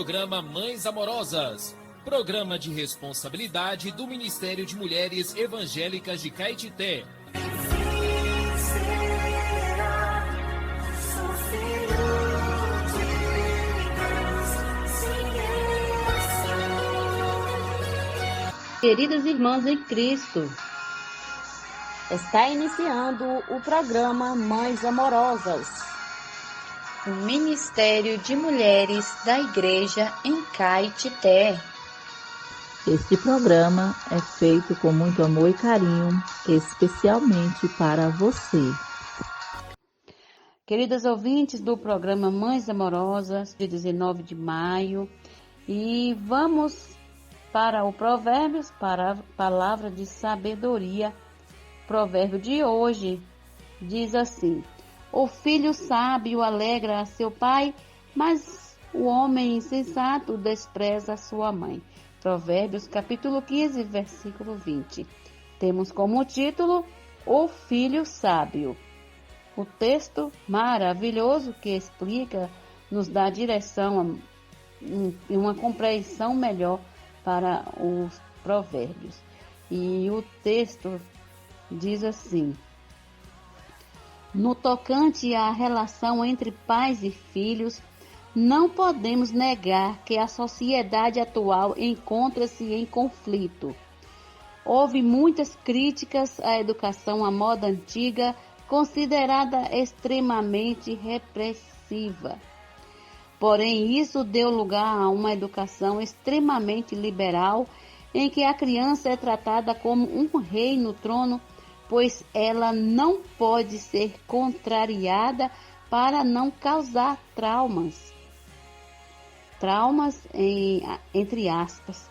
programa Mães Amorosas, programa de responsabilidade do Ministério de Mulheres Evangélicas de Caetité. Queridas irmãs em Cristo, está iniciando o programa Mães Amorosas, o Ministério de Mulheres da Igreja em Caetité. Este programa é feito com muito amor e carinho, especialmente para você. Queridas ouvintes do programa Mães Amorosas, de 19 de maio, e vamos para o Provérbios, para a palavra de sabedoria. O provérbio de hoje diz assim: o filho sábio alegra a seu pai, mas o homem insensato despreza a sua mãe. Provérbios capítulo 15, versículo 20. Temos como título O Filho Sábio. O texto maravilhoso que explica, nos dá direção e uma compreensão melhor para os provérbios. E o texto diz assim: no tocante à relação entre pais e filhos, não podemos negar que a sociedade atual encontra-se em conflito. Houve muitas críticas à educação à moda antiga, considerada extremamente repressiva. Porém, isso deu lugar a uma educação extremamente liberal, em que a criança é tratada como um rei no trono, pois ela não pode ser contrariada para não causar traumas. Entre aspas.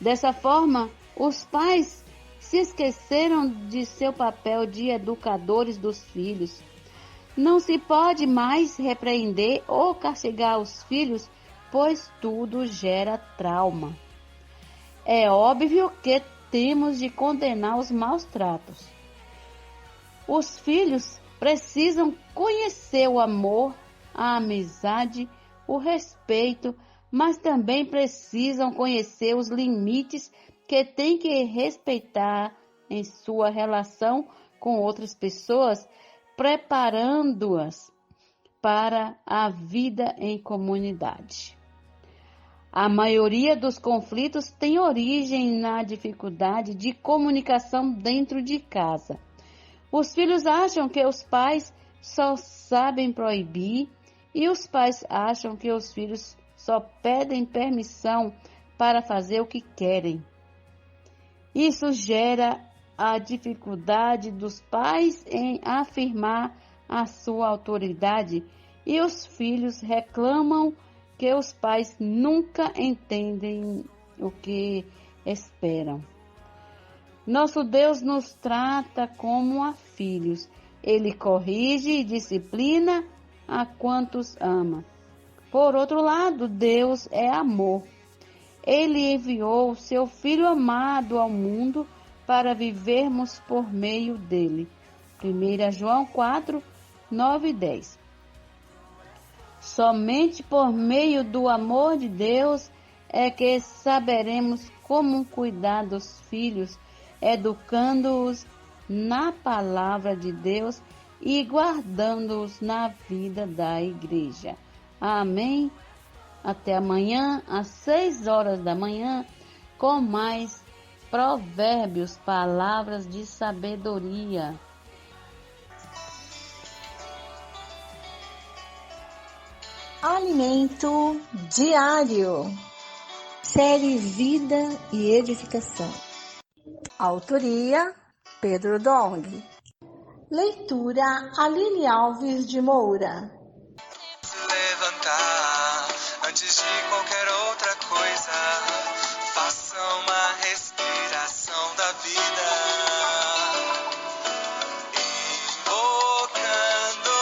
Dessa forma, os pais se esqueceram de seu papel de educadores dos filhos. Não se pode mais repreender ou castigar os filhos, pois tudo gera trauma. É óbvio que temos de condenar os maus tratos. Os filhos precisam conhecer o amor, a amizade, o respeito, mas também precisam conhecer os limites que têm que respeitar em sua relação com outras pessoas, preparando-as para a vida em comunidade. A maioria dos conflitos tem origem na dificuldade de comunicação dentro de casa. Os filhos acham que os pais só sabem proibir e os pais acham que os filhos só pedem permissão para fazer o que querem. Isso gera a dificuldade dos pais em afirmar a sua autoridade e os filhos reclamam que os pais nunca entendem o que esperam. Nosso Deus nos trata como a filhos. Ele corrige e disciplina a quantos ama. Por outro lado, Deus é amor. Ele enviou seu Filho amado ao mundo para vivermos por meio dele. 1 João 4, 9 e 10. Somente por meio do amor de Deus é que saberemos como cuidar dos filhos, educando-os na palavra de Deus e guardando-os na vida da igreja. Amém? Até amanhã, às 6 horas da manhã, com mais provérbios, palavras de sabedoria. Alimento diário. Série Vida e Edificação. Autoria: Pedro Dong. Leitura: Aline Alves de Moura. Levantar antes de qualquer outra coisa. Faça uma respiração da vida. Invocando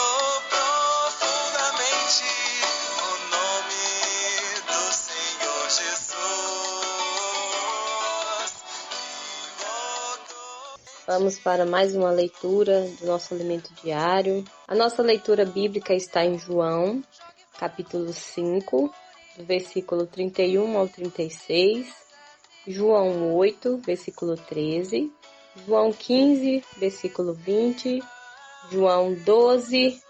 profundamente o nome do Senhor Jesus. Vamos para mais uma leitura do nosso alimento diário. A nossa leitura bíblica está em João, capítulo 5, do versículo 31 ao 36, João 8, versículo 13, João 15, versículo 20, João 12,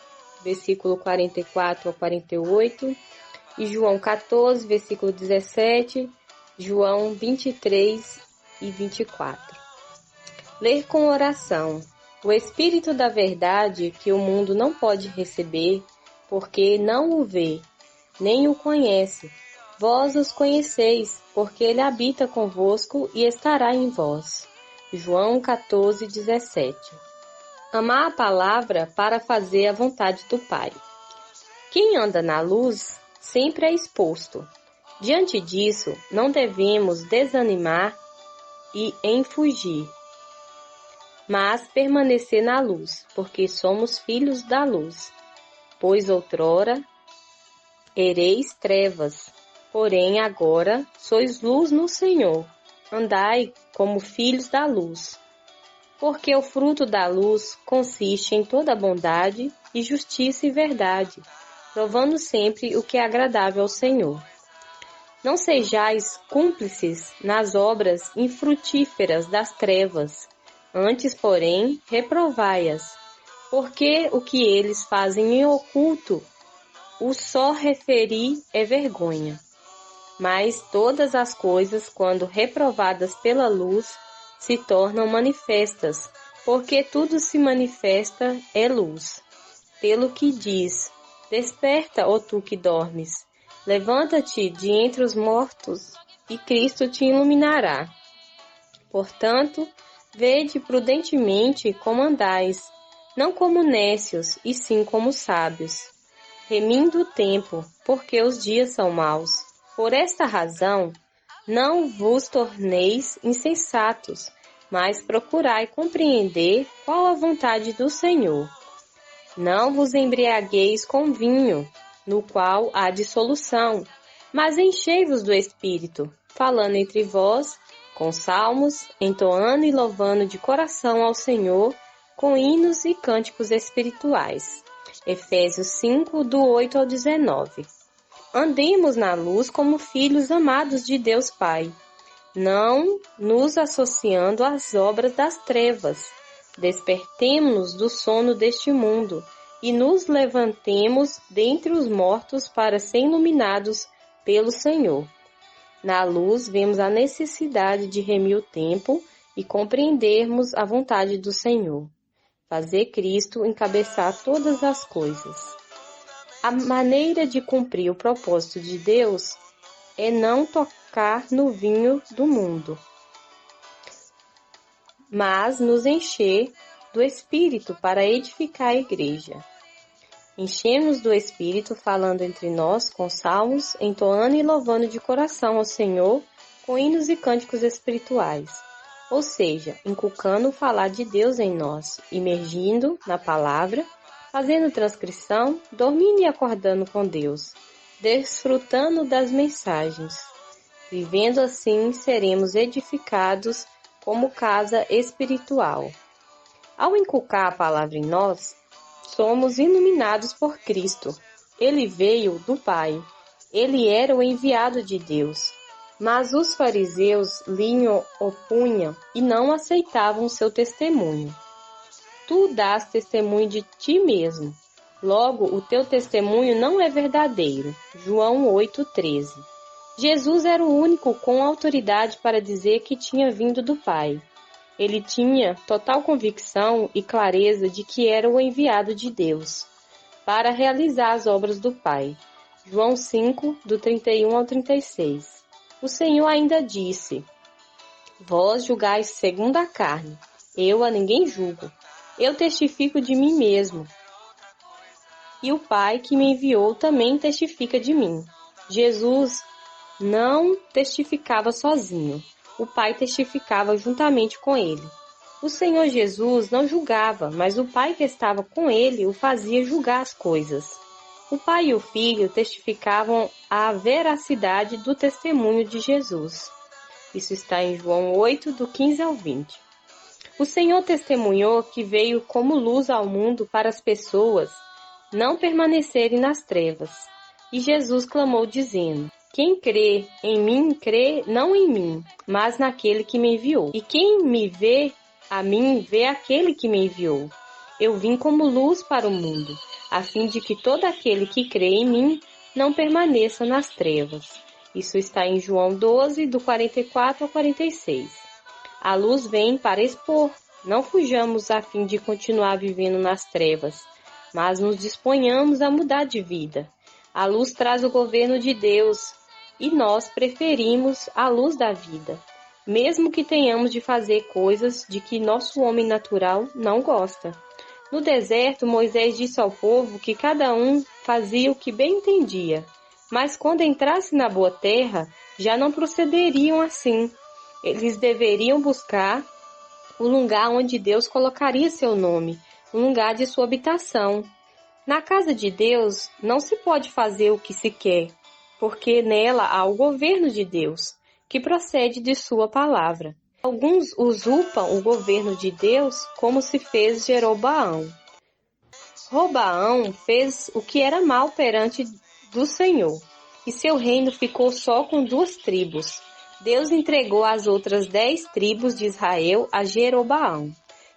versículo 44 ao 48, e João 14, versículo 17, João 23 e 24. Ler com oração. O Espírito da verdade que o mundo não pode receber, porque não o vê, nem o conhece. Vós os conheceis, porque ele habita convosco e estará em vós. João 14, 17. Amar a palavra para fazer a vontade do Pai. Quem anda na luz sempre é exposto. Diante disso, não devemos desanimar e em fugir, mas permanecer na luz, porque somos filhos da luz. Pois outrora ereis trevas, porém agora sois luz no Senhor. Andai como filhos da luz. Porque o fruto da luz consiste em toda bondade e justiça e verdade, provando sempre o que é agradável ao Senhor. Não sejais cúmplices nas obras infrutíferas das trevas, antes, porém, reprovai-as, porque o que eles fazem em oculto, o só referir é vergonha. Mas todas as coisas, quando reprovadas pela luz, se tornam manifestas, porque tudo se manifesta é luz. Pelo que diz: desperta, ó tu que dormes, levanta-te de entre os mortos, e Cristo te iluminará. Portanto, vede prudentemente como andais, não como nécios, e sim como sábios, remindo o tempo, porque os dias são maus. Por esta razão, não vos torneis insensatos, mas procurai compreender qual a vontade do Senhor. Não vos embriagueis com vinho, no qual há dissolução, mas enchei-vos do Espírito, falando entre vós com salmos, entoando e louvando de coração ao Senhor, com hinos e cânticos espirituais. Efésios 5, do 8 ao 19. Andemos na luz como filhos amados de Deus Pai, não nos associando às obras das trevas. Despertemo-nos do sono deste mundo e nos levantemos dentre os mortos para ser iluminados pelo Senhor. Na luz vemos a necessidade de remir o tempo e compreendermos a vontade do Senhor. Fazer Cristo encabeçar todas as coisas. A maneira de cumprir o propósito de Deus é não tocar no vinho do mundo, mas nos encher do Espírito para edificar a igreja. Enchemos do Espírito falando entre nós com salmos, entoando e louvando de coração ao Senhor com hinos e cânticos espirituais. Ou seja, inculcando o falar de Deus em nós, imergindo na palavra, fazendo transcrição, dormindo e acordando com Deus, desfrutando das mensagens. Vivendo assim, seremos edificados como casa espiritual. Ao inculcar a palavra em nós, somos iluminados por Cristo. Ele veio do Pai. Ele era o enviado de Deus. Mas os fariseus lhe opunham e não aceitavam seu testemunho. Tu dás testemunho de ti mesmo. Logo, o teu testemunho não é verdadeiro. João 8,13. Jesus era o único com autoridade para dizer que tinha vindo do Pai. Ele tinha total convicção e clareza de que era o enviado de Deus para realizar as obras do Pai. João 5, do 31 ao 36. O Senhor ainda disse: vós julgais segundo a carne, eu a ninguém julgo. Eu testifico de mim mesmo, e o Pai que me enviou também testifica de mim. Jesus não testificava sozinho, o Pai testificava juntamente com ele. O Senhor Jesus não julgava, mas o Pai que estava com ele o fazia julgar as coisas. O Pai e o Filho testificavam a veracidade do testemunho de Jesus. Isso está em João 8, do 15 ao 20. O Senhor testemunhou que veio como luz ao mundo para as pessoas não permanecerem nas trevas. E Jesus clamou dizendo: Quem crê em mim, crê não em mim, mas naquele que me enviou. E quem me vê a mim, vê aquele que me enviou. Eu vim como luz para o mundo, a fim de que todo aquele que crê em mim não permaneça nas trevas. Isso está em João 12, do 44 ao 46. A luz vem para expor. Não fujamos a fim de continuar vivendo nas trevas, mas nos disponhamos a mudar de vida. A luz traz o governo de Deus e nós preferimos a luz da vida, mesmo que tenhamos de fazer coisas de que nosso homem natural não gosta. No deserto, Moisés disse ao povo que cada um fazia o que bem entendia, mas quando entrasse na boa terra, já não procederiam assim. Eles deveriam buscar o lugar onde Deus colocaria seu nome, o lugar de sua habitação. Na casa de Deus não se pode fazer o que se quer, porque nela há o governo de Deus, que procede de sua palavra. Alguns usurpam o governo de Deus, como se fez Jeroboão. Roboão fez o que era mal perante do Senhor, e seu reino ficou só com 2 tribos. Deus entregou as outras 10 tribos de Israel a Jeroboão.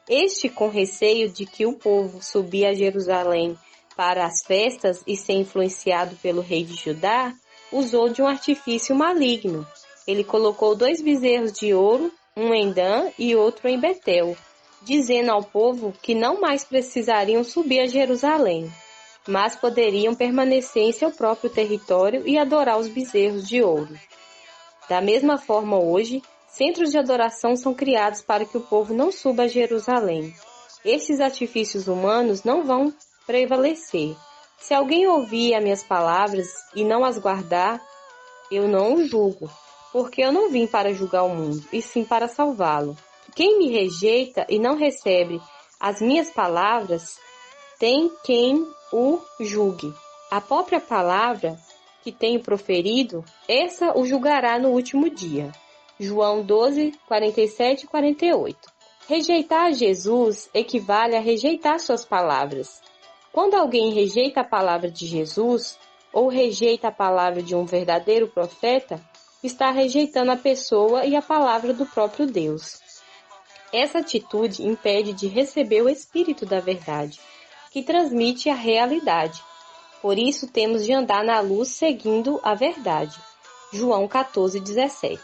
Este, com receio de que o povo subia a Jerusalém para as festas e ser influenciado pelo rei de Judá, usou de um artifício maligno. Ele colocou 2 bezerros de ouro, um em Dan e outro em Betel, dizendo ao povo que não mais precisariam subir a Jerusalém, mas poderiam permanecer em seu próprio território e adorar os bezerros de ouro. Da mesma forma, hoje, centros de adoração são criados para que o povo não suba a Jerusalém. Estes artifícios humanos não vão prevalecer. Se alguém ouvir as minhas palavras e não as guardar, eu não o julgo, porque eu não vim para julgar o mundo, e sim para salvá-lo. Quem me rejeita e não recebe as minhas palavras, tem quem o julgue. A própria palavra que tenho proferido, essa o julgará no último dia. João 12, 47 e 48. Rejeitar Jesus equivale a rejeitar suas palavras. Quando alguém rejeita a palavra de Jesus, ou rejeita a palavra de um verdadeiro profeta, está rejeitando a pessoa e a palavra do próprio Deus. Essa atitude impede de receber o Espírito da verdade, que transmite a realidade. Por isso temos de andar na luz seguindo a verdade. João 14, 17.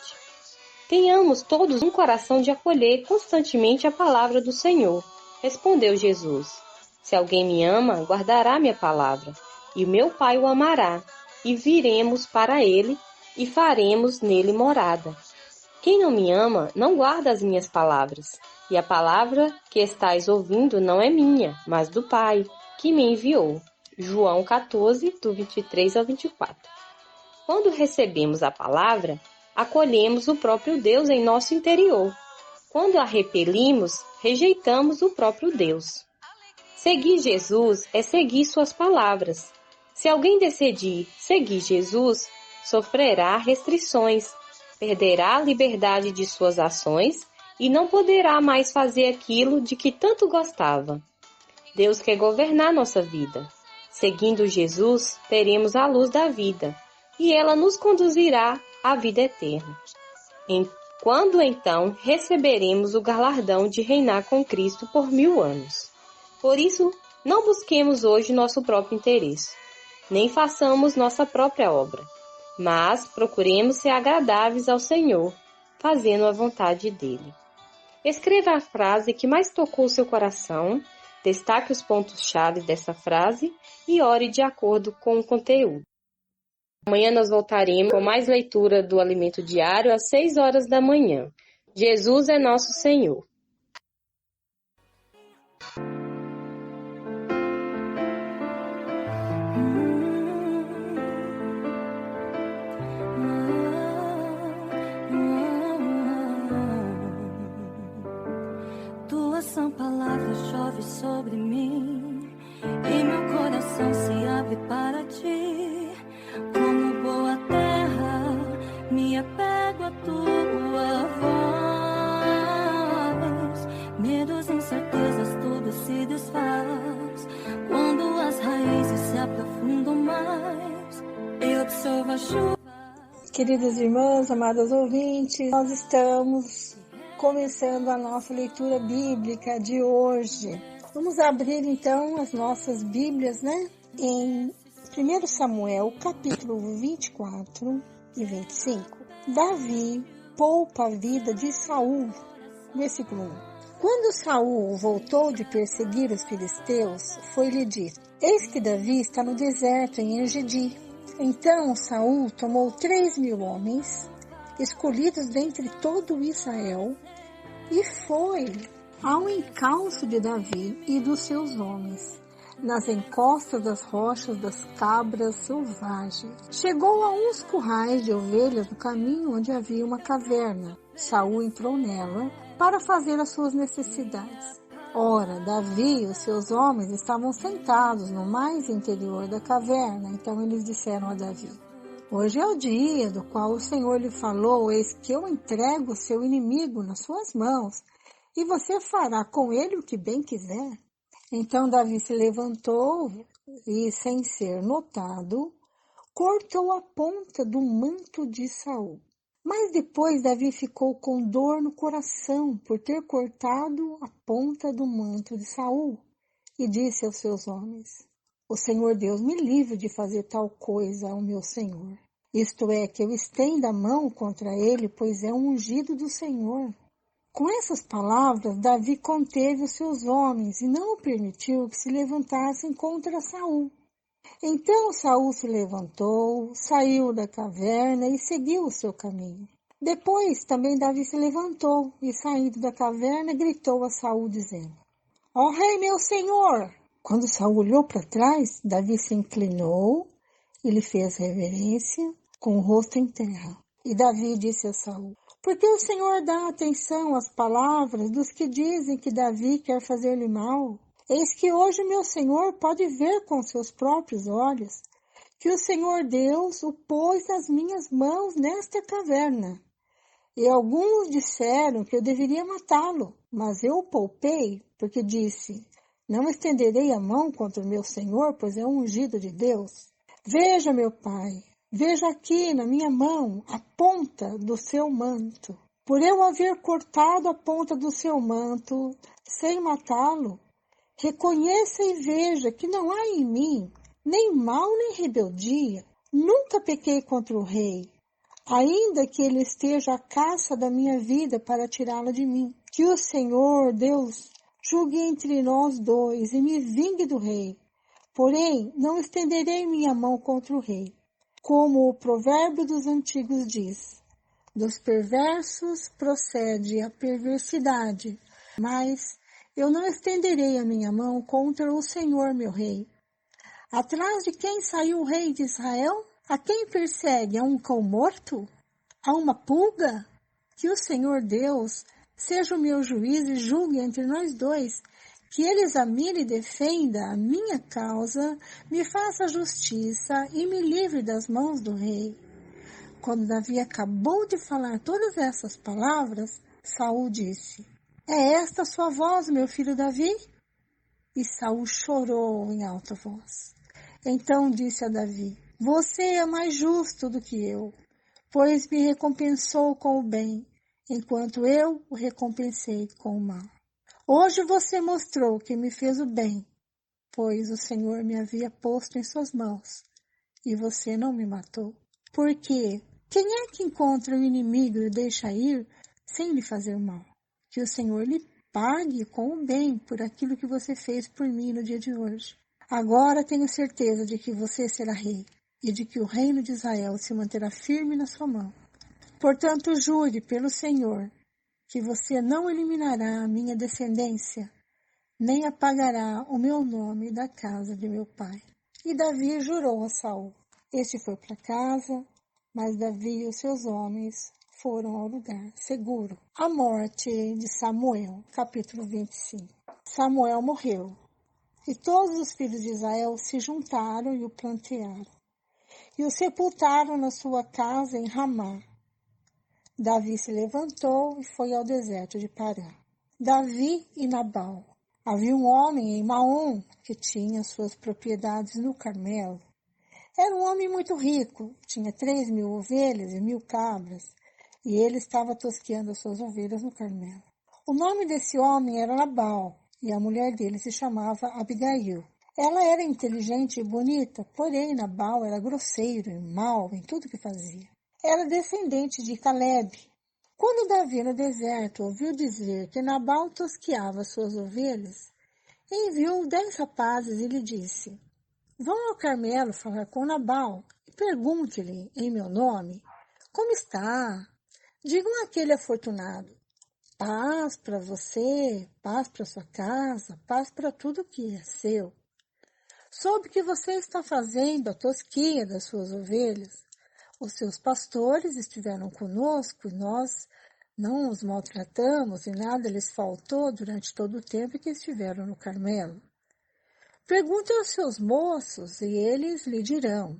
Tenhamos todos um coração de acolher constantemente a palavra do Senhor. Respondeu Jesus: se alguém me ama, guardará minha palavra, e o meu Pai o amará, e viremos para ele, e faremos nele morada. Quem não me ama, não guarda as minhas palavras, e a palavra que estais ouvindo não é minha, mas do Pai, que me enviou. João 14, do 23 ao 24. Quando recebemos a palavra, acolhemos o próprio Deus em nosso interior. Quando a repelimos, rejeitamos o próprio Deus. Seguir Jesus é seguir suas palavras. Se alguém decidir seguir Jesus, sofrerá restrições, perderá a liberdade de suas ações e não poderá mais fazer aquilo de que tanto gostava. Deus quer governar nossa vida. Seguindo Jesus, teremos a luz da vida, e ela nos conduzirá à vida eterna. Quando então receberemos o galardão de reinar com Cristo por 1000 anos. Por isso, não busquemos hoje nosso próprio interesse, nem façamos nossa própria obra, mas procuremos ser agradáveis ao Senhor, fazendo a vontade dele. Escreva a frase que mais tocou o seu coração, destaque os pontos-chave dessa frase e ore de acordo com o conteúdo. Amanhã nós voltaremos com mais leitura do Alimento Diário às 6 horas da manhã. Jesus é nosso Senhor. Tuas são palavras, chove sobre mim, e meu coração se abre para ti. Como boa terra, me apego a tua voz. Medos, incertezas, tudo se desfaz quando as raízes se aprofundam mais. Eu absorvo a chuva Queridas irmãs, amadas ouvintes, nós estamos começando a nossa leitura bíblica de hoje. Vamos abrir então as nossas Bíblias, em 1 Samuel, capítulo 24 e 25. Davi poupa a vida de Saul, versículo 1. Quando Saul voltou de perseguir os filisteus, foi-lhe dito: eis que Davi está no deserto em Engedi. Então Saul tomou 3.000 homens, escolhidos dentre todo Israel, e foi ao encalço de Davi e dos seus homens, nas encostas das rochas das cabras selvagens. Chegou a uns currais de ovelhas no caminho onde havia uma caverna. Saul entrou nela para fazer as suas necessidades. Ora, Davi e os seus homens estavam sentados no mais interior da caverna. Então eles disseram a Davi: hoje é o dia do qual o Senhor lhe falou: eis que eu entrego o seu inimigo nas suas mãos, e você fará com ele o que bem quiser. Então Davi se levantou e, sem ser notado, cortou a ponta do manto de Saul. Mas depois Davi ficou com dor no coração por ter cortado a ponta do manto de Saul, e disse aos seus homens: o Senhor Deus me livre de fazer tal coisa ao meu Senhor. Isto é, que eu estenda a mão contra ele, pois é um ungido do Senhor. Com essas palavras, Davi conteve os seus homens e não permitiu que se levantassem contra Saul. Então Saul se levantou, saiu da caverna e seguiu o seu caminho. Depois também Davi se levantou e, saindo da caverna, gritou a Saul, dizendo: ó rei, meu senhor! Quando Saul olhou para trás, Davi se inclinou e lhe fez reverência com o rosto em terra. E Davi disse a Saul: por que o Senhor dá atenção às palavras dos que dizem que Davi quer fazer-lhe mal? Eis que hoje meu Senhor pode ver com seus próprios olhos que o Senhor Deus o pôs nas minhas mãos nesta caverna. E alguns disseram que eu deveria matá-lo, mas eu o poupei, porque disse: não estenderei a mão contra o meu Senhor, pois é um ungido de Deus. Veja, meu pai, veja aqui na minha mão a ponta do seu manto. Por eu haver cortado a ponta do seu manto, sem matá-lo, reconheça e veja que não há em mim nem mal nem rebeldia. Nunca pequei contra o rei, ainda que ele esteja à caça da minha vida para tirá-la de mim. Que o Senhor Deus julgue entre nós dois e me vingue do rei. Porém, não estenderei minha mão contra o rei. Como o provérbio dos antigos diz: dos perversos procede a perversidade, mas eu não estenderei a minha mão contra o Senhor, meu rei. Atrás de quem saiu o rei de Israel? A quem persegue? A um cão morto? A uma pulga? Que o Senhor Deus seja o meu juiz e julgue entre nós dois, que ele examine e defenda a minha causa, me faça justiça e me livre das mãos do rei. Quando Davi acabou de falar todas essas palavras, Saul disse: é esta a sua voz, meu filho Davi? E Saul chorou em alta voz. Então disse a Davi: você é mais justo do que eu, pois me recompensou com o bem, enquanto eu o recompensei com o mal. Hoje você mostrou que me fez o bem, pois o Senhor me havia posto em suas mãos, e você não me matou. Porque quem é que encontra o inimigo e o deixa ir sem lhe fazer mal? Que o Senhor lhe pague com o bem por aquilo que você fez por mim no dia de hoje. Agora tenho certeza de que você será rei e de que o reino de Israel se manterá firme na sua mão. Portanto, jure pelo Senhor que você não eliminará a minha descendência, nem apagará o meu nome da casa de meu pai. E Davi jurou a Saul. Este foi para casa, mas Davi e os seus homens foram ao lugar seguro. A morte de Samuel, capítulo 25. Samuel morreu, e todos os filhos de Israel se juntaram e o plantearam, e o sepultaram na sua casa em Ramá. Davi se levantou e foi ao deserto de Parã. Davi e Nabal. Havia um homem em Maom que tinha suas propriedades no Carmelo. Era um homem muito rico, tinha 3.000 ovelhas e 1.000 cabras, e ele estava tosqueando as suas ovelhas no Carmelo. O nome desse homem era Nabal, e a mulher dele se chamava Abigail. Ela era inteligente e bonita, porém Nabal era grosseiro e mau em tudo que fazia. Era descendente de Caleb. Quando Davi no deserto ouviu dizer que Nabal tosqueava suas ovelhas, enviou 10 rapazes e lhe disse: vão ao Carmelo falar com Nabal e pergunte-lhe, em meu nome, como está. Digam àquele afortunado: paz para você, paz para sua casa, paz para tudo que é seu. Soube que você está fazendo a tosquia das suas ovelhas. Os seus pastores estiveram conosco e nós não os maltratamos e nada lhes faltou durante todo o tempo que estiveram no Carmelo. Pergunte aos seus moços e eles lhe dirão.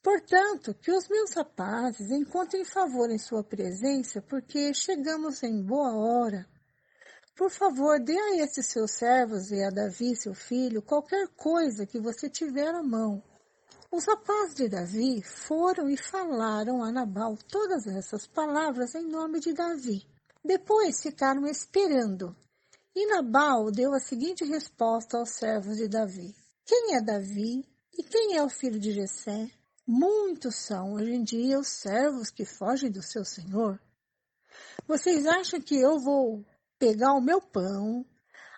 Portanto, que os meus rapazes encontrem favor em sua presença, porque chegamos em boa hora. Por favor, dê a estes seus servos e a Davi, seu filho, qualquer coisa que você tiver à mão. Os rapazes de Davi foram e falaram a Nabal todas essas palavras em nome de Davi. Depois ficaram esperando. E Nabal deu a seguinte resposta aos servos de Davi. Quem é Davi e quem é o filho de Jessé? Muitos são hoje em dia os servos que fogem do seu senhor. Vocês acham que eu vou pegar o meu pão,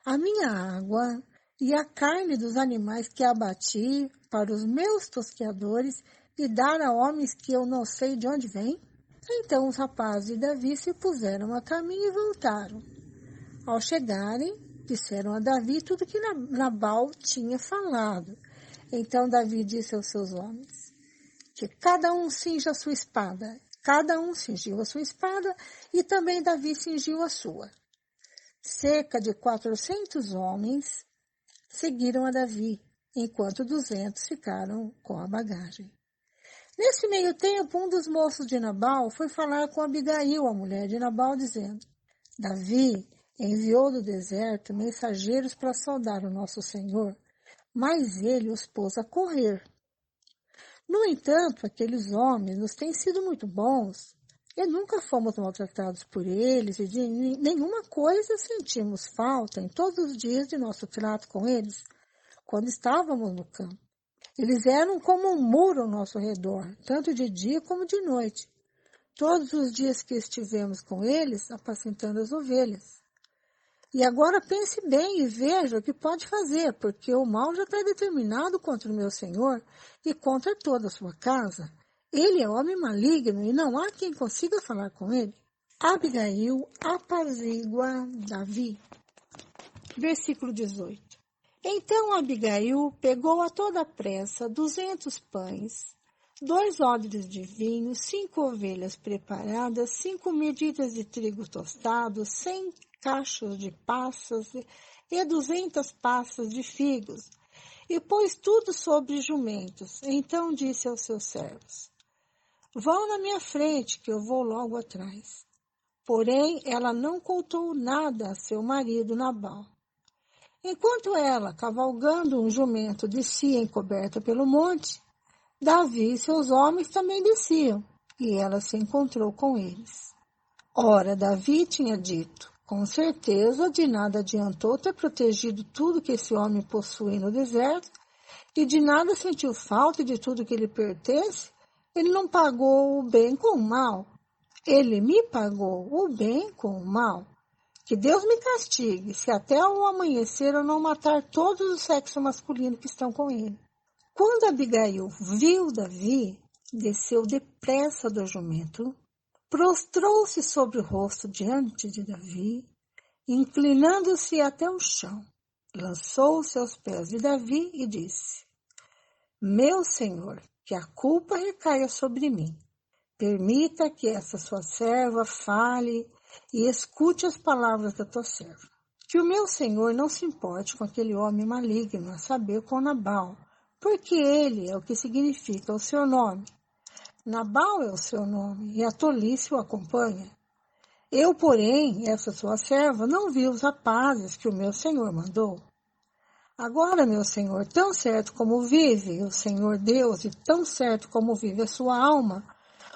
a minha água e a carne dos animais que abati para os meus tosqueadores e dar a homens que eu não sei de onde vêm? Então os rapazes de Davi se puseram a caminho e voltaram. Ao chegarem, disseram a Davi tudo que Nabal tinha falado. Então Davi disse aos seus homens que cada um cinja a sua espada. Cada um cingiu a sua espada e também Davi cingiu a sua. Cerca de 400 homens seguiram a Davi, enquanto 200 ficaram com a bagagem. Nesse meio tempo, um dos moços de Nabal foi falar com Abigail, a mulher de Nabal, dizendo: Davi enviou do deserto mensageiros para saudar o nosso senhor, mas ele os pôs a correr. No entanto, aqueles homens nos têm sido muito bons, e nunca fomos maltratados por eles, e de nenhuma coisa sentimos falta em todos os dias de nosso trato com eles, quando estávamos no campo. Eles eram como um muro ao nosso redor, tanto de dia como de noite, todos os dias que estivemos com eles, apacentando as ovelhas. E agora pense bem e veja o que pode fazer, porque o mal já está determinado contra o meu senhor e contra toda a sua casa. Ele é homem maligno e não há quem consiga falar com ele. Abigail apazigua Davi. Versículo 18. Então Abigail pegou a toda pressa 200 pães, 2 odres de vinho, 5 ovelhas preparadas, 5 medidas de trigo tostado, 100 cachos de passas e 200 passas de figos, e pôs tudo sobre jumentos. Então disse aos seus servos: vão na minha frente, que eu vou logo atrás. Porém, ela não contou nada a seu marido Nabal. Enquanto ela, cavalgando um jumento, descia encoberta pelo monte, Davi e seus homens também desciam, e ela se encontrou com eles. Ora, Davi tinha dito: com certeza de nada adiantou ter protegido tudo que esse homem possui no deserto, e de nada sentiu falta de tudo que lhe pertence. Ele não pagou o bem com o mal. Ele me pagou o bem com o mal. Que Deus me castigue, se até o amanhecer eu não matar todos os sexos masculinos que estão com ele. Quando Abigail viu Davi, desceu depressa do jumento, prostrou-se sobre o rosto diante de Davi, inclinando-se até o chão, lançou-se aos pés de Davi e disse: meu senhor, que a culpa recaia sobre mim. Permita que essa sua serva fale e escute as palavras da tua serva. Que o meu senhor não se importe com aquele homem maligno, a saber, com Nabal, porque ele é o que significa o seu nome. Nabal é o seu nome, e a tolice o acompanha. Eu, porém, essa sua serva, não vi os rapazes que o meu senhor mandou. Agora, meu Senhor, tão certo como vive o Senhor Deus e tão certo como vive a sua alma,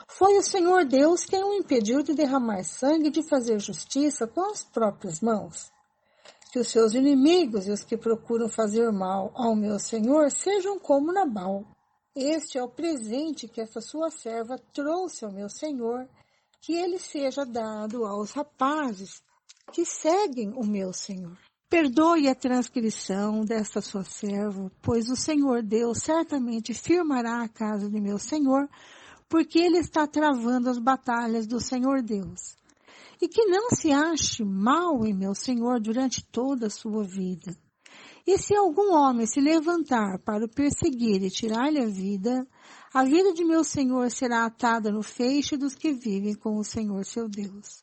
foi o Senhor Deus quem o impediu de derramar sangue e de fazer justiça com as próprias mãos. Que os seus inimigos e os que procuram fazer mal ao meu Senhor sejam como Nabal. Este é o presente que essa sua serva trouxe ao meu Senhor, que ele seja dado aos rapazes que seguem o meu Senhor. Perdoe a transgressão desta sua serva, pois o Senhor Deus certamente firmará a casa de meu Senhor, porque ele está travando as batalhas do Senhor Deus. E que não se ache mal em meu Senhor durante toda a sua vida. E se algum homem se levantar para o perseguir e tirar-lhe a vida de meu Senhor será atada no feixe dos que vivem com o Senhor seu Deus.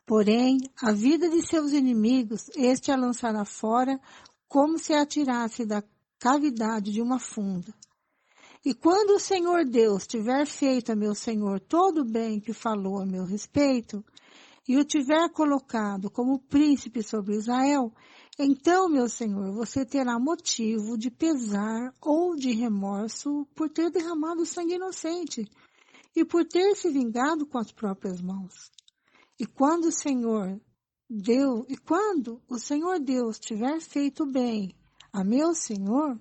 Porém, a vida de seus inimigos, este a lançará fora, como se atirasse da cavidade de uma funda. E quando o Senhor Deus tiver feito a meu Senhor todo o bem que falou a meu respeito, e o tiver colocado como príncipe sobre Israel, então, meu Senhor, você terá motivo de pesar ou de remorso por ter derramado sangue inocente e por ter se vingado com as próprias mãos. E quando o Senhor Deus tiver feito bem a meu Senhor,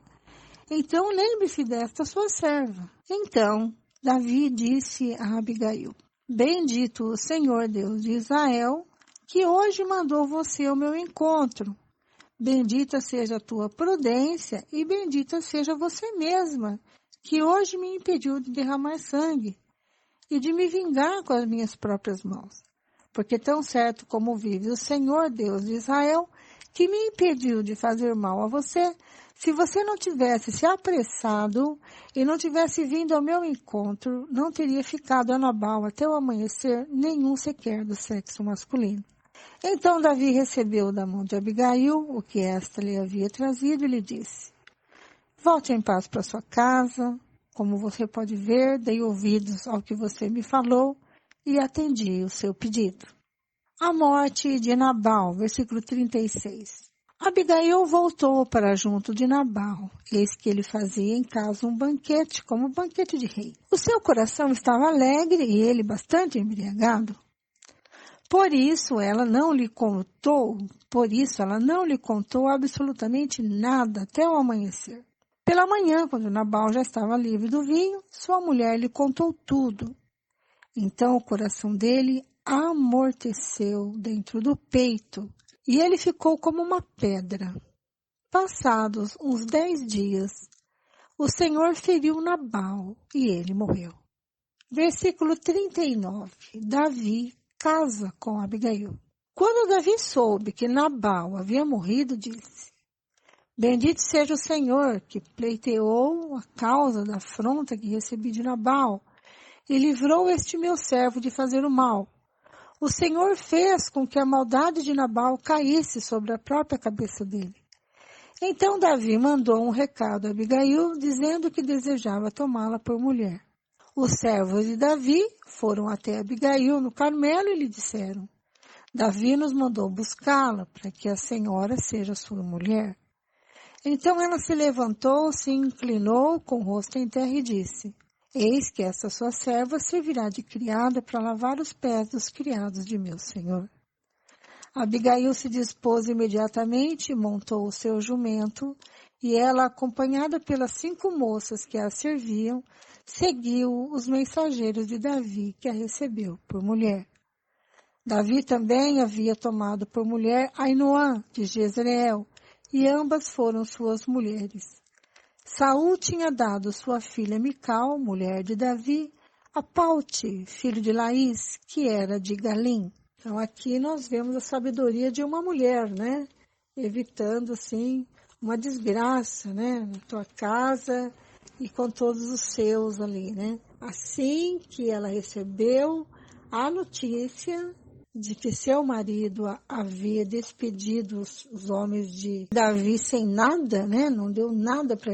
então lembre-se desta sua serva. Então Davi disse a Abigail: Bendito o Senhor Deus de Israel, que hoje mandou você ao meu encontro. Bendita seja a tua prudência e bendita seja você mesma, que hoje me impediu de derramar sangue e de me vingar com as minhas próprias mãos. Porque tão certo como vive o Senhor Deus de Israel, que me impediu de fazer mal a você, se você não tivesse se apressado e não tivesse vindo ao meu encontro, não teria ficado a Nabal até o amanhecer nenhum sequer do sexo masculino. Então Davi recebeu da mão de Abigail o que esta lhe havia trazido e lhe disse: Volte em paz para sua casa. Como você pode ver, dei ouvidos ao que você me falou e atendi o seu pedido. A morte de Nabal, versículo 36. Abigail voltou para junto de Nabal, eis que ele fazia em casa um banquete, como um banquete de rei. O seu coração estava alegre e ele bastante embriagado. Por isso ela não lhe contou absolutamente nada até o amanhecer. Pela manhã, quando Nabal já estava livre do vinho, sua mulher lhe contou tudo. Então o coração dele amorteceu dentro do peito e ele ficou como uma pedra. Passados uns 10 dias, o Senhor feriu Nabal e ele morreu. Versículo 39. Davi casa com Abigail. Quando Davi soube que Nabal havia morrido, disse: Bendito seja o Senhor, que pleiteou a causa da afronta que recebi de Nabal e livrou este meu servo de fazer o mal. O Senhor fez com que a maldade de Nabal caísse sobre a própria cabeça dele. Então Davi mandou um recado a Abigail, dizendo que desejava tomá-la por mulher. Os servos de Davi foram até Abigail no Carmelo e lhe disseram: Davi nos mandou buscá-la para que a senhora seja sua mulher. Então ela se levantou, se inclinou com o rosto em terra e disse: Eis que esta sua serva servirá de criada para lavar os pés dos criados de meu senhor. Abigail se dispôs imediatamente, montou o seu jumento, e ela, acompanhada pelas 5 moças que a serviam, seguiu os mensageiros de Davi, que a recebeu por mulher. Davi também havia tomado por mulher Ainoã, de Jezreel, e ambas foram suas mulheres. Saul tinha dado sua filha Mical, mulher de Davi, a Paute, filho de Laís, que era de Galim. Então aqui nós vemos a sabedoria de uma mulher, né? Evitando, assim, uma desgraça, né? Na tua casa e com todos os seus ali, né? Assim que ela recebeu a notícia de que seu marido havia despedido os homens de Davi sem nada, né? Não deu nada para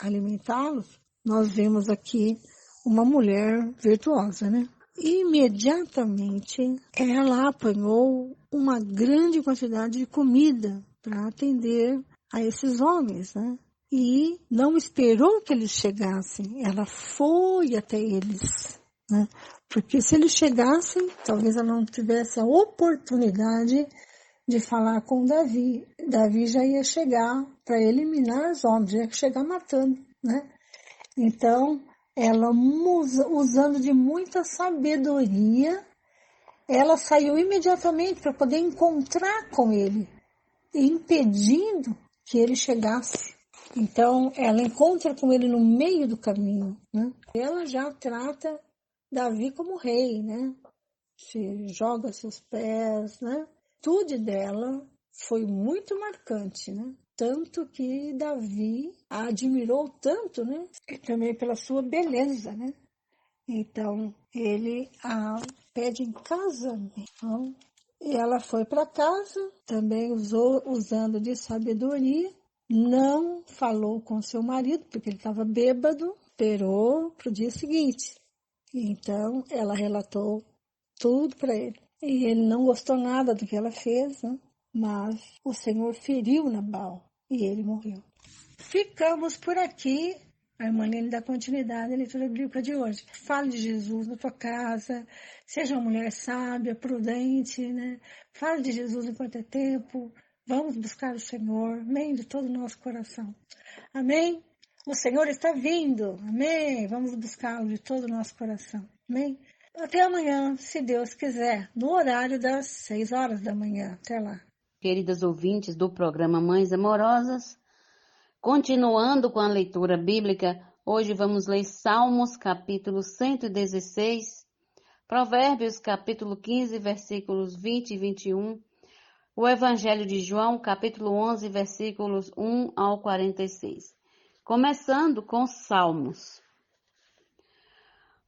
alimentá-los. Nós vemos aqui uma mulher virtuosa, né? Imediatamente ela apanhou uma grande quantidade de comida para atender a esses homens, né? E não esperou que eles chegassem, ela foi até eles, né? Porque se eles chegassem, talvez ela não tivesse a oportunidade de falar com Davi. Davi já ia chegar para eliminar os homens, já ia chegar matando, né? Então, ela, usando de muita sabedoria, ela saiu imediatamente para poder encontrar com ele, impedindo que ele chegasse. Então, ela encontra com ele no meio do caminho, né? Ela já trata Davi como rei, né? Se joga a seus pés, né? Tudo dela foi muito marcante, né? Tanto que Davi a admirou tanto, né? E também pela sua beleza, né? Então, ele a pede em casamento. E ela foi para casa, também usando de sabedoria, não falou com seu marido, porque ele estava bêbado, esperou para o dia seguinte. Então, ela relatou tudo para ele. E ele não gostou nada do que ela fez, né? Mas o Senhor feriu Nabal e ele morreu. Ficamos por aqui. A irmã Lene dá continuidade à leitura bíblica de hoje. Fale de Jesus na tua casa, seja uma mulher sábia, prudente, né? Fale de Jesus enquanto é tempo. Vamos buscar o Senhor, amém, de todo o nosso coração. Amém? O Senhor está vindo, amém? Vamos buscá-lo de todo o nosso coração, amém? Até amanhã, se Deus quiser, no horário das 6 horas da manhã. Até lá. Queridas ouvintes do programa Mães Amorosas, continuando com a leitura bíblica, hoje vamos ler Salmos, capítulo 116, Provérbios, capítulo 15, versículos 20 e 21, o Evangelho de João, capítulo 11, versículos 1 ao 46. Começando com Salmos.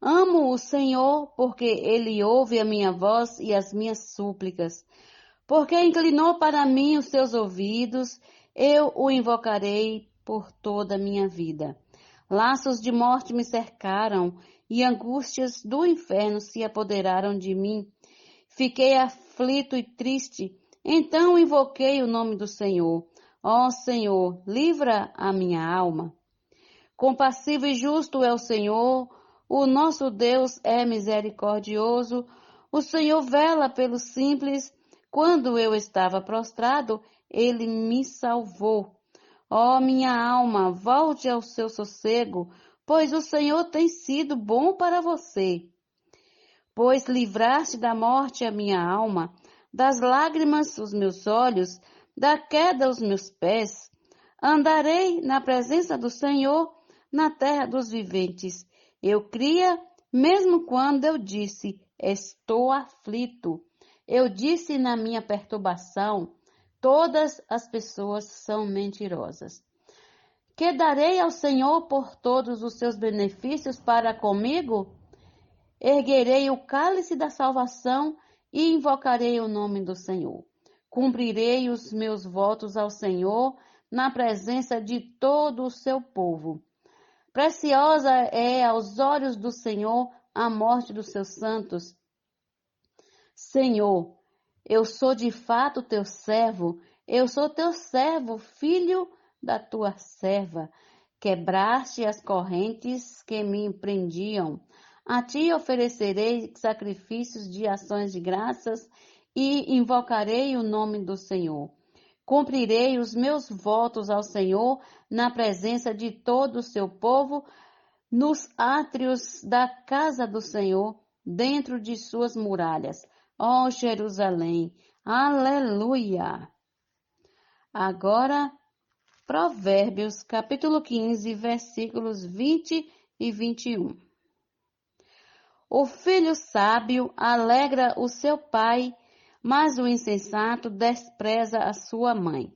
Amo o Senhor, porque Ele ouve a minha voz e as minhas súplicas. Porque inclinou para mim os seus ouvidos, eu o invocarei por toda a minha vida. Laços de morte me cercaram e angústias do inferno se apoderaram de mim. Fiquei aflito e triste, então invoquei o nome do Senhor. Ó Senhor, livra a minha alma. Compassivo e justo é o Senhor, o nosso Deus é misericordioso. O Senhor vela pelos simples. Quando eu estava prostrado, Ele me salvou. Ó minha alma, volte ao seu sossego, pois o Senhor tem sido bom para você. Pois livraste da morte a minha alma, das lágrimas os meus olhos, da queda os meus pés. Andarei na presença do Senhor, na terra dos viventes. Eu cria, mesmo quando eu disse, estou aflito. Eu disse na minha perturbação, todas as pessoas são mentirosas. Que darei ao Senhor por todos os seus benefícios para comigo? Erguerei o cálice da salvação e invocarei o nome do Senhor. Cumprirei os meus votos ao Senhor na presença de todo o seu povo. Preciosa é aos olhos do Senhor a morte dos seus santos. Senhor, eu sou de fato teu servo, eu sou teu servo, filho da tua serva. Quebraste as correntes que me prendiam. A ti oferecerei sacrifícios de ações de graças e invocarei o nome do Senhor. Cumprirei os meus votos ao Senhor na presença de todo o seu povo, nos átrios da casa do Senhor, dentro de suas muralhas. Ó Jerusalém, aleluia! Agora, Provérbios, capítulo 15, versículos 20 e 21. O filho sábio alegra o seu pai, mas o insensato despreza a sua mãe.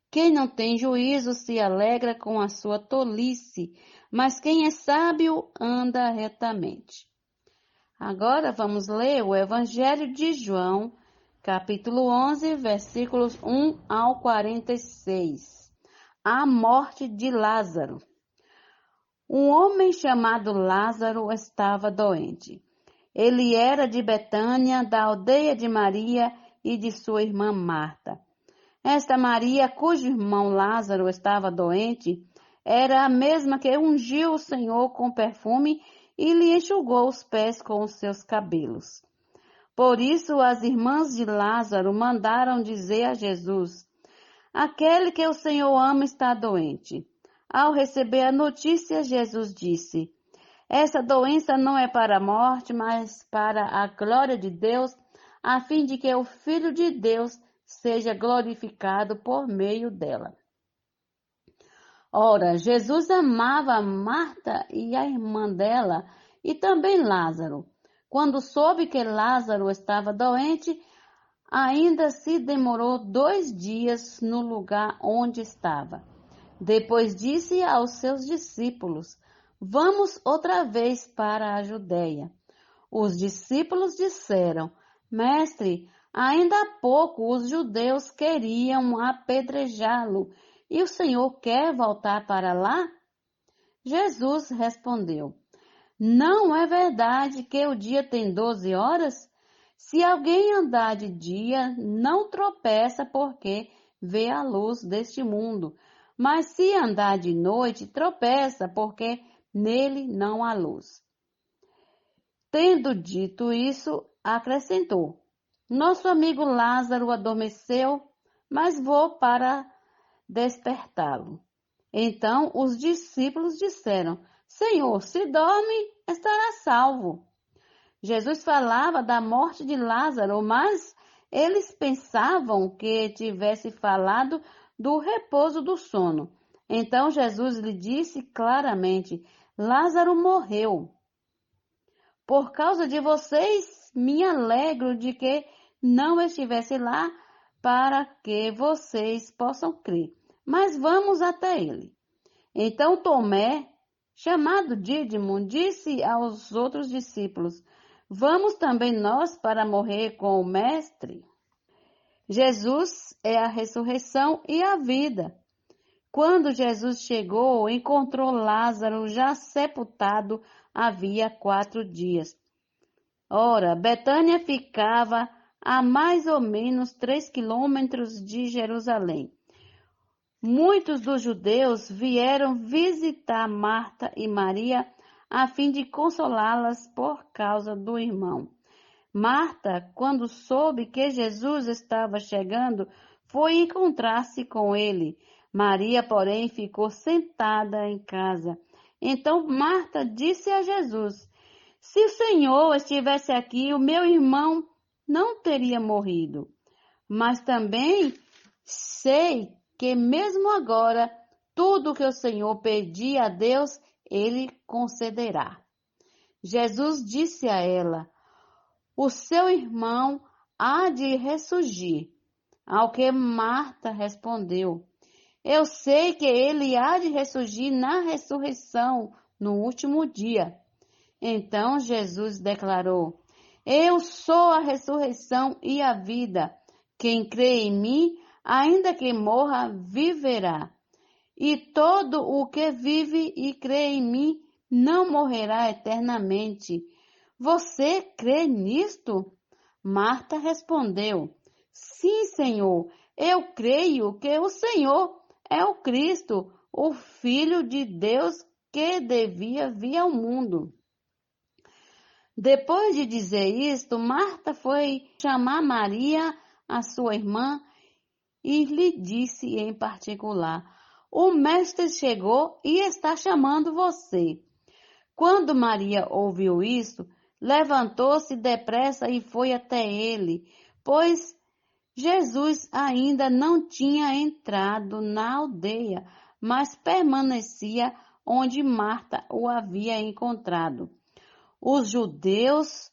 Quem não tem juízo se alegra com a sua tolice, mas quem é sábio anda retamente. Agora vamos ler o Evangelho de João, capítulo 11, versículos 1 ao 46. A morte de Lázaro. Um homem chamado Lázaro estava doente. Ele era de Betânia, da aldeia de Maria e de sua irmã Marta. Esta Maria, cujo irmão Lázaro estava doente, era a mesma que ungiu o Senhor com perfume e lhe enxugou os pés com os seus cabelos. Por isso as irmãs de Lázaro mandaram dizer a Jesus: aquele que o Senhor ama está doente. Ao receber a notícia, Jesus disse: essa doença não é para a morte, mas para a glória de Deus, a fim de que o Filho de Deus seja glorificado por meio dela. Ora, Jesus amava Marta e a irmã dela e também Lázaro. Quando soube que Lázaro estava doente, ainda se demorou 2 dias no lugar onde estava. Depois disse aos seus discípulos: vamos outra vez para a Judeia. Os discípulos disseram: Mestre, ainda há pouco os judeus queriam apedrejá-lo, e o Senhor quer voltar para lá? Jesus respondeu: não é verdade que o dia tem 12 horas? Se alguém andar de dia, não tropeça porque vê a luz deste mundo. Mas se andar de noite, tropeça porque nele não há luz. Tendo dito isso, acrescentou: nosso amigo Lázaro adormeceu, mas vou para despertá-lo. Então os discípulos disseram: Senhor, se dorme, estará salvo. Jesus falava da morte de Lázaro, mas eles pensavam que tivesse falado do repouso do sono. Então Jesus lhe disse claramente: Lázaro morreu. Por causa de vocês, me alegro de que não estivesse lá para que vocês possam crer. Mas vamos até ele. Então Tomé, chamado Dídimo, disse aos outros discípulos: vamos também nós para morrer com o Mestre? Jesus é a ressurreição e a vida. Quando Jesus chegou, encontrou Lázaro já sepultado havia 4 dias. Ora, Betânia ficava a mais ou menos 3 quilômetros de Jerusalém. Muitos dos judeus vieram visitar Marta e Maria a fim de consolá-las por causa do irmão. Marta, quando soube que Jesus estava chegando, foi encontrar-se com ele. Maria, porém, ficou sentada em casa. Então Marta disse a Jesus: se o Senhor estivesse aqui, o meu irmão não teria morrido. Mas também sei que mesmo agora, tudo que o Senhor pedir a Deus, Ele concederá. Jesus disse a ela: o seu irmão há de ressurgir. Ao que Marta respondeu: eu sei que ele há de ressurgir na ressurreição, no último dia. Então Jesus declarou: eu sou a ressurreição e a vida. Quem crê em mim, ainda que morra, viverá. E todo o que vive e crê em mim não morrerá eternamente. Você crê nisto? Marta respondeu: sim, Senhor, eu creio que o Senhor é o Cristo, o Filho de Deus que devia vir ao mundo. Depois de dizer isto, Marta foi chamar Maria, a sua irmã, e lhe disse em particular: o mestre chegou e está chamando você. Quando Maria ouviu isso, levantou-se depressa e foi até ele, pois Jesus ainda não tinha entrado na aldeia, mas permanecia onde Marta o havia encontrado. Os judeus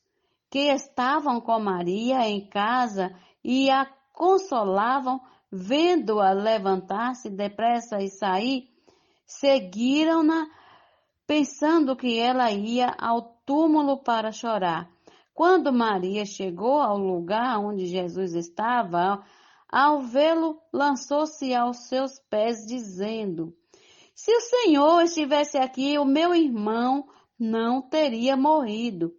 que estavam com Maria em casa e a consolavam, vendo-a levantar-se depressa e sair, seguiram-na, pensando que ela ia ao túmulo para chorar. Quando Maria chegou ao lugar onde Jesus estava, ao vê-lo, lançou-se aos seus pés, dizendo: se o Senhor estivesse aqui, o meu irmão não teria morrido.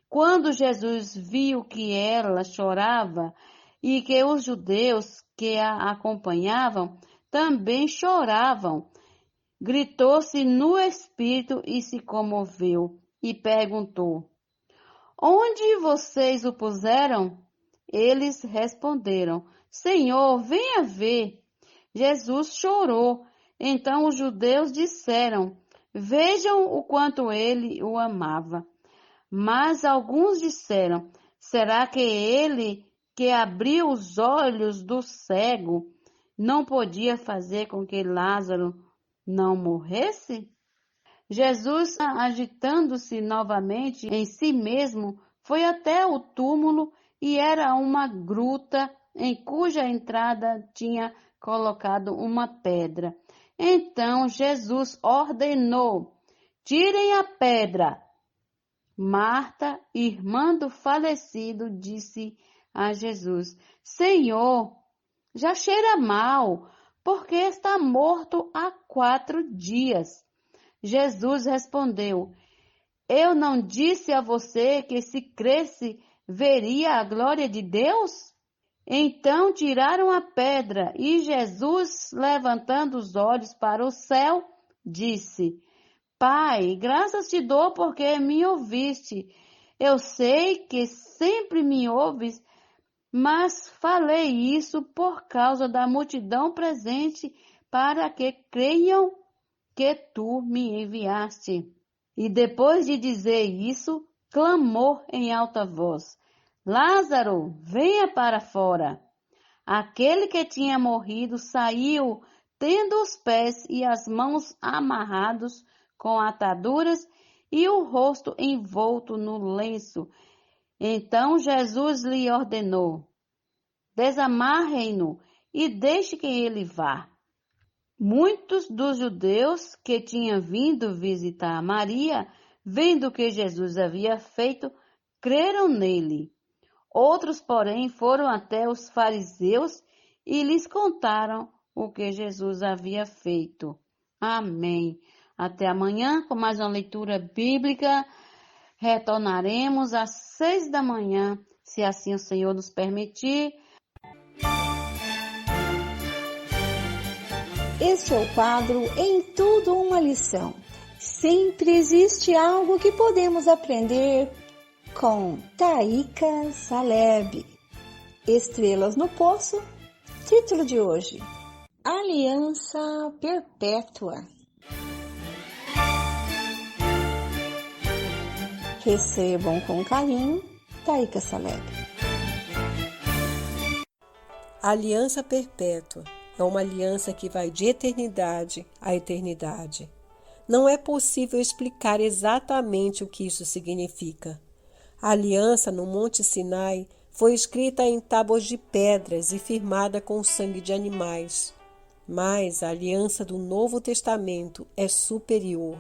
Quando Jesus viu que ela chorava e que os judeus que a acompanhavam também choravam. Gritou-se no espírito e se comoveu e perguntou: Onde vocês o puseram? Eles responderam: Senhor, venha ver. Jesus chorou. Então os judeus disseram: Vejam o quanto ele o amava. Mas alguns disseram: Será que ele que abriu os olhos do cego não podia fazer com que Lázaro não morresse? Jesus, agitando-se novamente em si mesmo, foi até o túmulo e era uma gruta em cuja entrada tinha colocado uma pedra. Então Jesus ordenou: Tirem a pedra. Marta, irmã do falecido, disse a Jesus: Senhor, já cheira mal, porque está morto há 4 dias. Jesus respondeu: Eu não disse a você que se cresce veria a glória de Deus? Então tiraram a pedra e Jesus, levantando os olhos para o céu, disse: Pai, graças te dou porque me ouviste. Eu sei que sempre me ouves, mas falei isso por causa da multidão presente, para que creiam que tu me enviaste. E depois de dizer isso, clamou em alta voz: Lázaro, venha para fora. Aquele que tinha morrido saiu, tendo os pés e as mãos amarrados com ataduras e o rosto envolto no lenço. Então Jesus lhe ordenou: Desamarrem-no e deixe que ele vá. Muitos dos judeus que tinham vindo visitar Maria, vendo o que Jesus havia feito, creram nele. Outros, porém, foram até os fariseus e lhes contaram o que Jesus havia feito. Amém. Até amanhã com mais uma leitura bíblica. Retornaremos às 6 da manhã, se assim o Senhor nos permitir. Este é o quadro Em Tudo Uma Lição. Sempre existe algo que podemos aprender com Taíka Saleb. Estrelas no Poço, título de hoje: Aliança Perpétua. Recebam com carinho, Taíka Saleb. A aliança perpétua é uma aliança que vai de eternidade a eternidade. Não é possível explicar exatamente o que isso significa. A aliança no Monte Sinai foi escrita em tábuas de pedras e firmada com o sangue de animais. Mas a aliança do Novo Testamento é superior,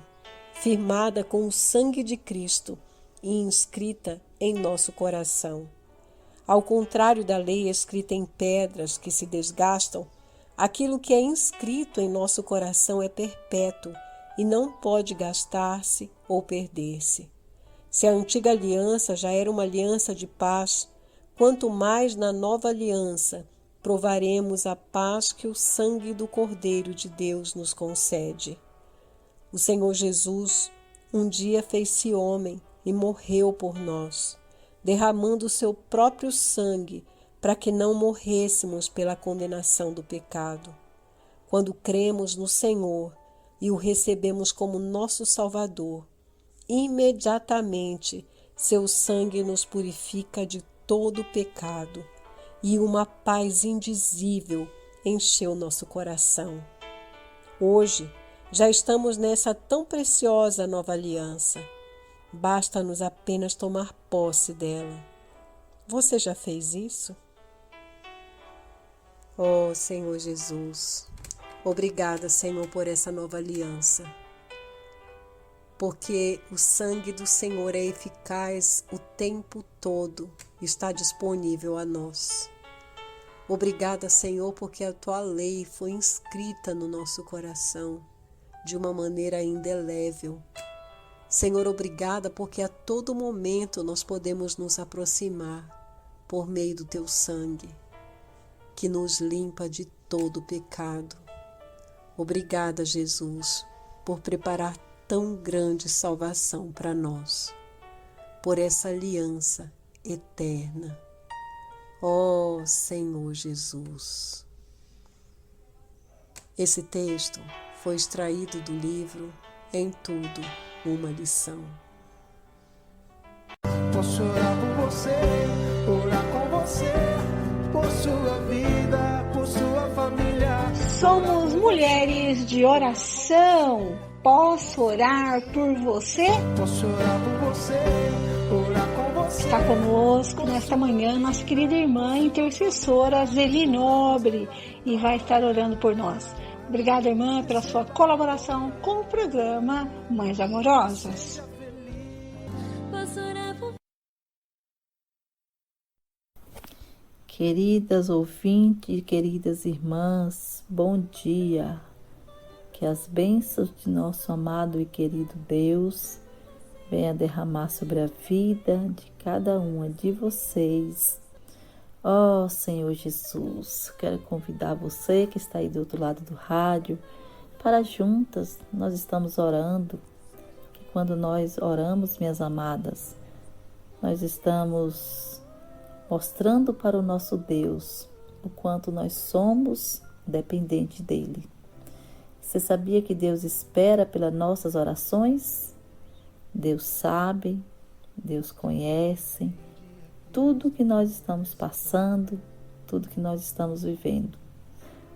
firmada com o sangue de Cristo e inscrita em nosso coração. Ao contrário da lei escrita em pedras que se desgastam, aquilo que é inscrito em nosso coração é perpétuo e não pode gastar-se ou perder-se. Se a antiga aliança já era uma aliança de paz, quanto mais na nova aliança provaremos a paz que o sangue do Cordeiro de Deus nos concede. O Senhor Jesus um dia fez-se homem e morreu por nós, derramando o seu próprio sangue para que não morrêssemos pela condenação do pecado. Quando cremos no Senhor e o recebemos como nosso Salvador, imediatamente seu sangue nos purifica de todo pecado e uma paz indizível encheu nosso coração. Hoje já estamos nessa tão preciosa nova aliança. Basta-nos apenas tomar posse dela. Você já fez isso? Oh, Senhor Jesus, obrigada, Senhor, por essa nova aliança. Porque o sangue do Senhor é eficaz o tempo todo, está disponível a nós. Obrigada, Senhor, porque a Tua lei foi inscrita no nosso coração de uma maneira indelével. Senhor, obrigada porque a todo momento nós podemos nos aproximar por meio do Teu sangue. que nos limpa de todo pecado. Obrigada, Jesus, por preparar tão grande salvação para nós, por essa aliança eterna. Ó Senhor Jesus. Esse texto foi extraído do livro Em Tudo Uma Lição. Posso orar por você, orar com você, por sua vida, por sua família. Somos mulheres de oração. Posso orar por você? Posso orar por você, orar com você. Está conosco nesta manhã nossa querida irmã intercessora Zeli Nobre e vai estar orando por nós. Obrigada, irmã, pela sua colaboração com o programa Mães Amorosas. Queridas ouvintes, queridas irmãs, bom dia. Que as bênçãos de nosso amado e querido Deus venha derramar sobre a vida de cada uma de vocês. Ó Senhor Jesus, quero convidar você que está aí do outro lado do rádio para juntas nós estamos orando. Que quando nós oramos, minhas amadas, nós estamos mostrando para o nosso Deus o quanto nós somos dependentes dele. Você sabia que Deus espera pelas nossas orações? Deus sabe, Deus conhece tudo que nós estamos passando, tudo que nós estamos vivendo.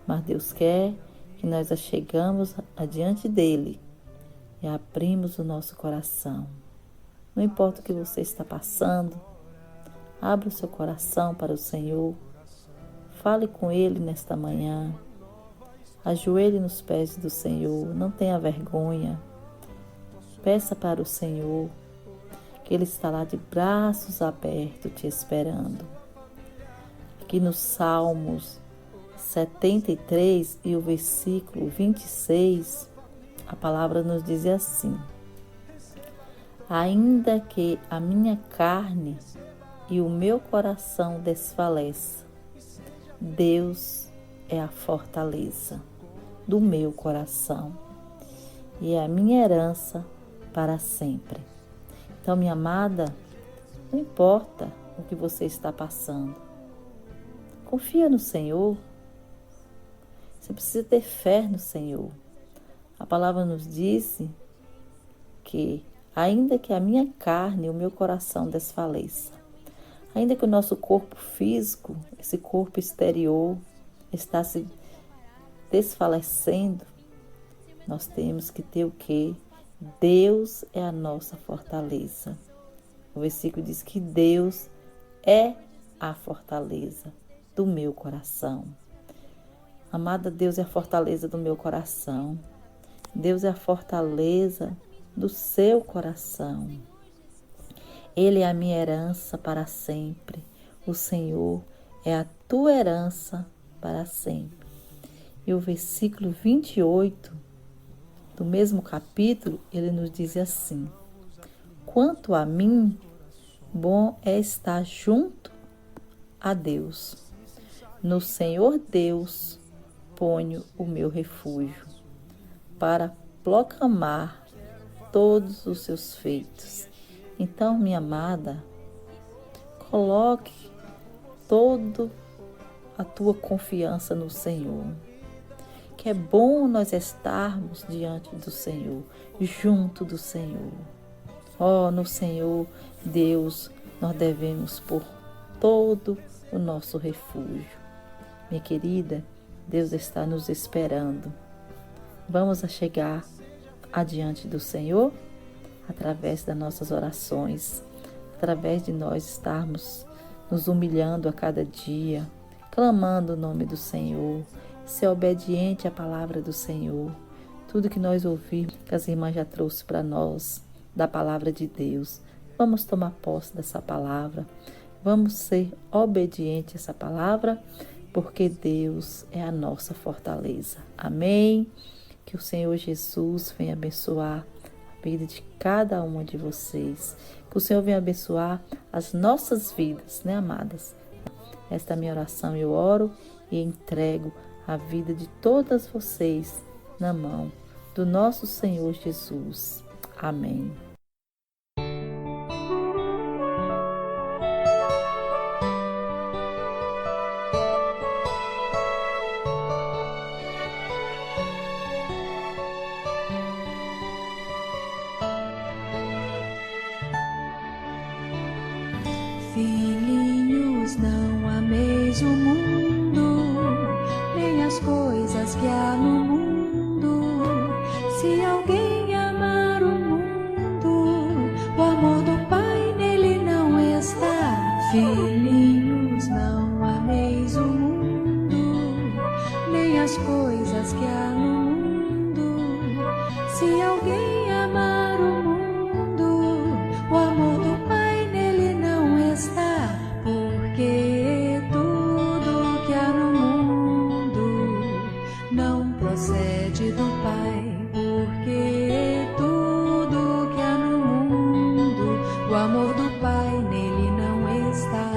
Mas Deus quer que nós chegamos adiante dele e abrimos o nosso coração. Não importa o que você está passando, abra o seu coração para o Senhor. Fale com ele nesta manhã. Ajoelhe nos pés do Senhor, não tenha vergonha. Peça para o Senhor, que Ele está lá de braços abertos te esperando. Aqui nos Salmos 73 e o versículo 26, a palavra nos diz assim: ainda que a minha carne e o meu coração desfaleça, Deus é a fortaleza do meu coração e é a minha herança para sempre. Então, minha amada, não importa o que você está passando, confia no Senhor. Você precisa ter fé no Senhor. A palavra nos disse que ainda que a minha carne e o meu coração desfaleça, ainda que o nosso corpo físico, esse corpo exterior, está se desfalecendo, nós temos que ter o quê? Deus é a nossa fortaleza. O versículo diz que Deus é a fortaleza do meu coração. Amada, Deus é a fortaleza do meu coração. Deus é a fortaleza do seu coração. Ele é a minha herança para sempre. O Senhor é a tua herança para sempre. E o versículo 28 do mesmo capítulo, ele nos diz assim: quanto a mim, bom é estar junto a Deus. No Senhor Deus ponho o meu refúgio, para proclamar todos os seus feitos. Então, minha amada, coloque toda a tua confiança no Senhor. Que é bom nós estarmos diante do Senhor, junto do Senhor. No Senhor, Deus, nós devemos pôr todo o nosso refúgio. Minha querida, Deus está nos esperando. Vamos chegar adiante do Senhor através das nossas orações, através de nós estarmos nos humilhando a cada dia, clamando o nome do Senhor, ser obediente à palavra do Senhor. Tudo que nós ouvimos, que as irmãs já trouxeram para nós, da palavra de Deus, vamos tomar posse dessa palavra, vamos ser obedientes a essa palavra, porque Deus é a nossa fortaleza. Amém? Que o Senhor Jesus venha abençoar a vida de cada uma de vocês. Que o Senhor venha abençoar as nossas vidas, né, amadas? Esta é a minha oração, eu oro e entrego a vida de todas vocês na mão do nosso Senhor Jesus. Amém. Filhinhos, não ameis o mundo, nem as coisas que há no mundo. Se alguém amar o mundo, o amor do Pai nele não está. Filhinhos, não ameis o mundo, nem as coisas que há no mundo. Se alguém amar o mundo, o amor do Pai nele não está. Porque tudo que há no mundo não procede do Pai. Porque tudo que há no mundo, o amor do Pai nele não está.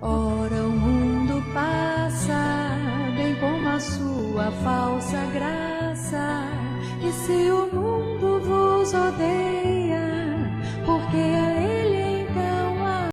Ora, o mundo passa, bem como a sua falsa graça.